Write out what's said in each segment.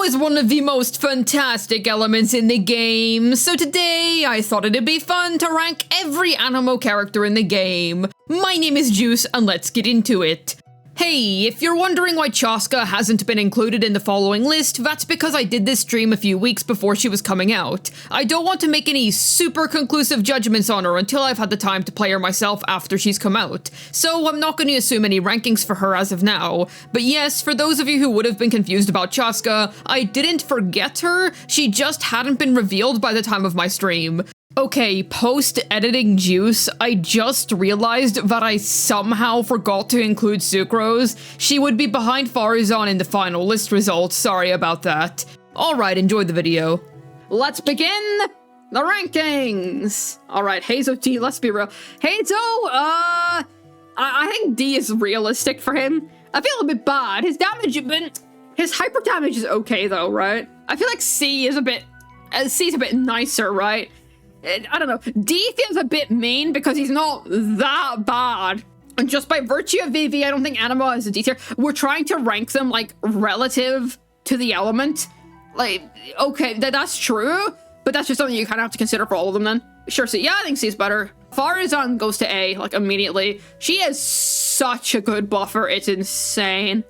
is one of the most fantastic elements in the game, so today I thought it'd be fun to rank every Anemo character in the game. My name is Juice, and let's get into it. Hey, if you're wondering why Chasca hasn't been included in the following list, that's because I did this stream a few weeks before she was coming out. I don't want to make any super conclusive judgments on her until I've had the time to play her myself after she's come out, so I'm not going to assume any rankings for her as of now. But yes, for those of you who would have been confused about Chasca, I didn't forget her, she just hadn't been revealed by the time of my stream. Okay, post-editing Juice, I just realized that I somehow forgot to include Sucrose. She would be behind Faruzan in the final list results, sorry about that. Alright, enjoy the video. Let's begin the rankings! Alright, Heizou D, let's be real. Heizou, I think D is realistic for him. I feel a bit bad. His damage, his hyper damage is okay though, right? I feel like C is a bit nicer, right? I don't know, D feels a bit mean because he's not that bad. And just by virtue of VV, I don't think Anemo is a D tier. We're trying to rank them, like, relative to the element. Like, okay, that's true, but that's just something you kind of have to consider for all of them then. Sure, C, yeah, I think C's better. Faruzan goes to A, like, immediately. She is such a good buffer, it's insane.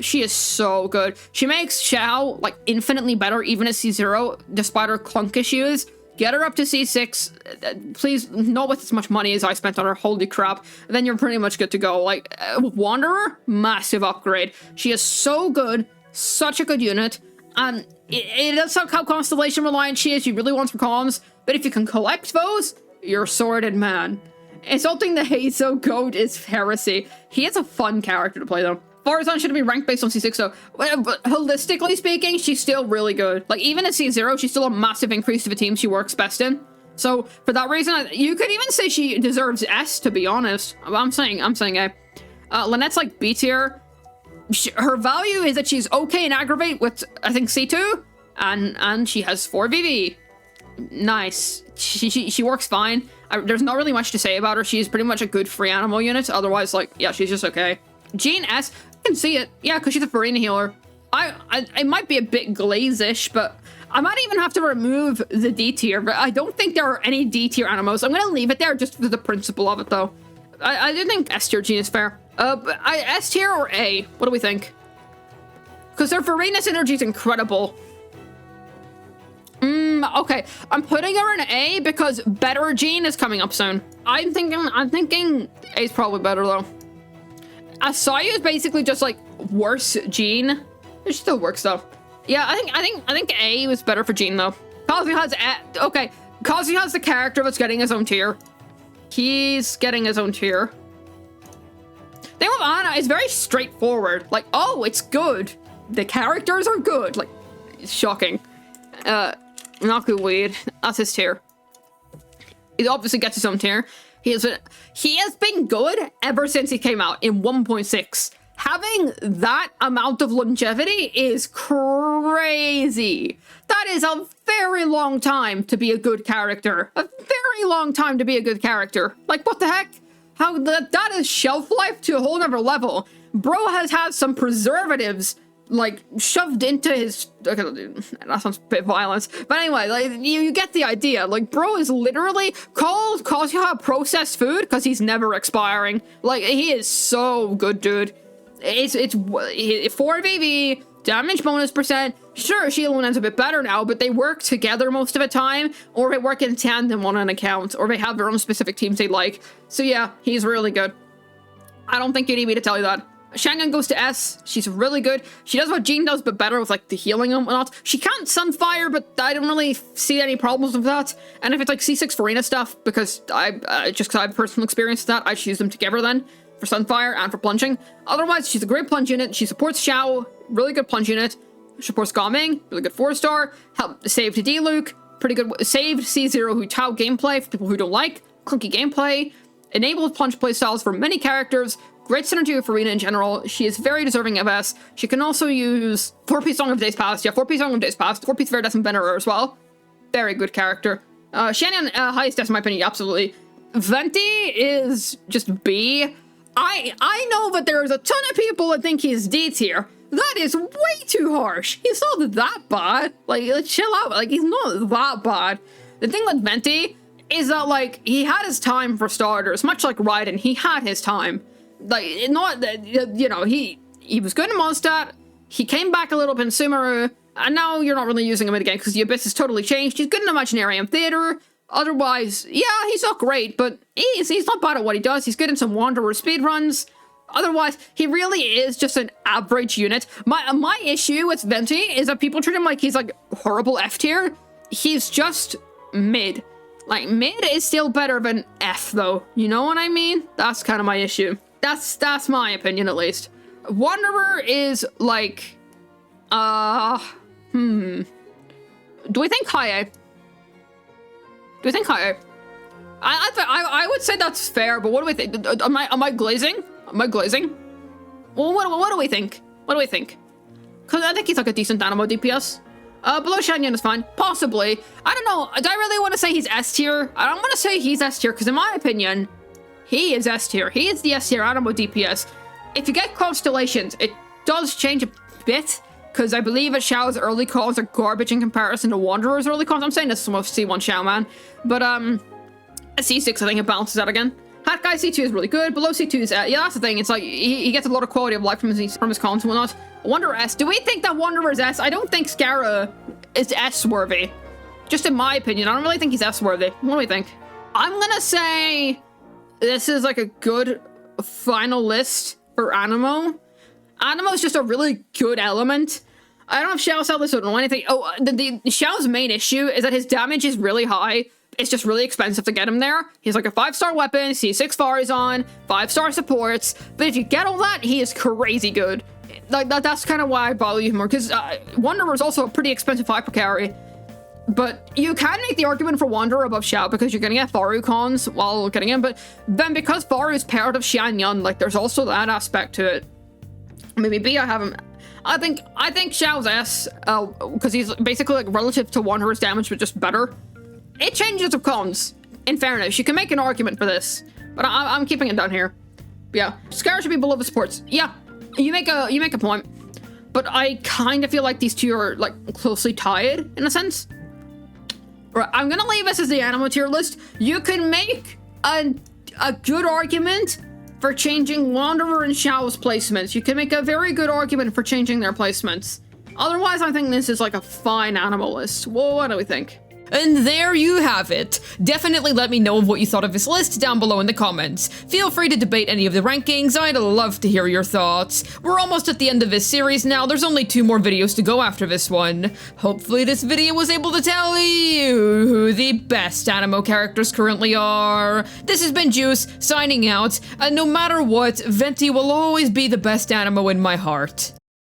She is so good. She makes Xiao, like, infinitely better, even at C0, despite her clunk issues. Get her up to C6, please, not with as much money as I spent on her, holy crap, then you're pretty much good to go. Like, Wanderer, massive upgrade. She is so good, such a good unit, and it does suck how Constellation reliant she is, you really want some comms, but if you can collect those, you're a sorted man. Insulting the Heizou goat is heresy. He is a fun character to play though. Faruzan shouldn't be ranked based on C6 though, but holistically speaking, she's still really good. Like, even at C0, she's still a massive increase to the team she works best in. So, for that reason, you could even say she deserves S, to be honest. I'm saying A. Lynette's like B tier. Her value is that she's okay in Aggravate with, I think, C2, and she has 4 VV. Nice. She works fine. There's not really much to say about her. She's pretty much a good free Anemo unit. Otherwise, like, yeah, she's just okay. Jean S, I can see it. Yeah, because she's a Farina healer. I might be a bit glaze-ish, but I might even have to remove the D tier, but I don't think there are any D tier Anemos. I'm going to leave it there just for the principle of it, though. I do think S tier Jean is fair. S tier or A? What do we think? Because their Farina synergy is incredible. Okay, I'm putting her in A because better Jean is coming up soon. I'm thinking A's probably better, though. Sayu is basically just like worse Jean. It still works though. Yeah, I think A was better for Jean though. Kazuha has okay. Kazuha has the character that's getting his own tier. He's getting his own tier. Thing with Anna is very straightforward. Like, oh, it's good. The characters are good. Like, it's shocking. Not good weed. That's his tier. He obviously gets his own tier. He has been good ever since he came out in 1.6. Having that amount of longevity is crazy. That is a very long time to be a good character. A very long time to be a good character. Like, what the heck? How that is shelf life to a whole nother level. Bro has had some preservatives like shoved into his, okay, that sounds a bit violent, but anyway, like you get the idea. Like, bro is literally called Kazuha processed food because he's never expiring. Like, he is so good, dude. It's 4 VV, damage bonus percent. Sure, Xianyun's a bit better now, but they work together most of the time, or they work in tandem on an account, or they have their own specific teams they like. So yeah, he's really good. I don't think you need me to tell you that. Xianyun goes to S. She's really good. She does what Jean does, but better with, like, the healing and whatnot. She can't Sunfire, but I don't really see any problems with that. And if it's, like, C6 Farina stuff, because just because I have personal experience with that, I choose them together then, for Sunfire and for plunging. Otherwise, she's a great plunge unit. She supports Xiao, really good plunge unit. Supports Gaming, really good 4-star. Help save to D-Luke, pretty good. Saved C0 Hu Tao gameplay for people who don't like clunky gameplay. Enabled plunge playstyles for many characters. Great synergy with Farina in general. She is very deserving of S. She can also use 4-piece Song of Days Past. Yeah, 4-piece Song of Days Past. 4-piece Veridescent Venerer as well. Very good character. Xianyun, highest S in my opinion, absolutely. Venti is just B. I know that there's a ton of people that think he's D tier, That is way too harsh. He's not that bad. Like, let's chill out. Like, he's not that bad. The thing with Venti is that, like, he had his time for starters. Much like Raiden, he had his time. Like, not that, you know, he was good in Mondstadt. He came back a little bit in Sumeru. And now you're not really using him in the game because the Abyss has totally changed. He's good in Imaginarium Theater. Otherwise, yeah, he's not great, but he's not bad at what he does. He's good in some Wanderer speedruns. Otherwise, he really is just an average unit. My issue with Venti is that people treat him like he's like horrible F tier. He's just mid. Like, mid is still better than F though. You know what I mean? That's kind of my issue. That's my opinion at least. Wanderer is like, do we think high A? Do we think high A? I would say that's fair, but what do we think? Am I glazing? Am I glazing? Well, what do we think? What do we think? Because I think he's like a decent Anemo DPS. Below Xianyun is fine. Possibly. I don't know. Do I really want to say he's S tier? I don't want to say he's S tier, because in my opinion, he is S tier. He is the S tier Anemo DPS. If you get Constellations, it does change a bit, because I believe that Xiao's early calls are garbage in comparison to Wanderer's early calls. I'm saying this from a C1 Xiao, man. But, at C6, I think it balances out again. Hat Guy C2 is really good. Below C2 is, yeah, that's the thing. It's like, he gets a lot of quality of life from his cons and whatnot. Wanderer S. Do we think that Wanderer is S? I don't think Scara is S-worthy. Just in my opinion, I don't really think he's S-worthy. What do we think? I'm gonna say this is like a good final list for Anemo. Anemo is just a really good element. I don't know if Xiao saw this or know anything. Oh, the Xiao's main issue is that his damage is really high. It's just really expensive to get him there. He's like a 5-star weapon, C6 Faruzan, 5-star supports. But if you get all that, he is crazy good. Like that's kind of why I value him more, because Wanderer is also a pretty expensive hyper carry. But you can make the argument for Wanderer above Xiao because you're gonna get Faru cons while getting him. But then because Faru is paired of Xianyun, like there's also that aspect to it. Maybe B, I have him. I think Xiao's S, because he's basically like relative to Wanderer's damage, but just better. It changes of cons. In fairness, you can make an argument for this, but I'm keeping it down here. Yeah, Scar should be below the supports. Yeah, you make a point, but I kind of feel like these two are like closely tied in a sense. Right, I'm gonna leave this as the Anemo tier list. You can make a good argument for changing Wanderer and Xiao's placements. You can make a very good argument for changing their placements. Otherwise, I think this is like a fine Anemo list. Well, what do we think? And there you have it. Definitely let me know of what you thought of this list down below in the comments. Feel free to debate any of the rankings, I'd love to hear your thoughts. We're almost at the end of this series now, there's only 2 more videos to go after this one. Hopefully this video was able to tell you who the best Anemo characters currently are. This has been Juice, signing out, and no matter what, Venti will always be the best Anemo in my heart.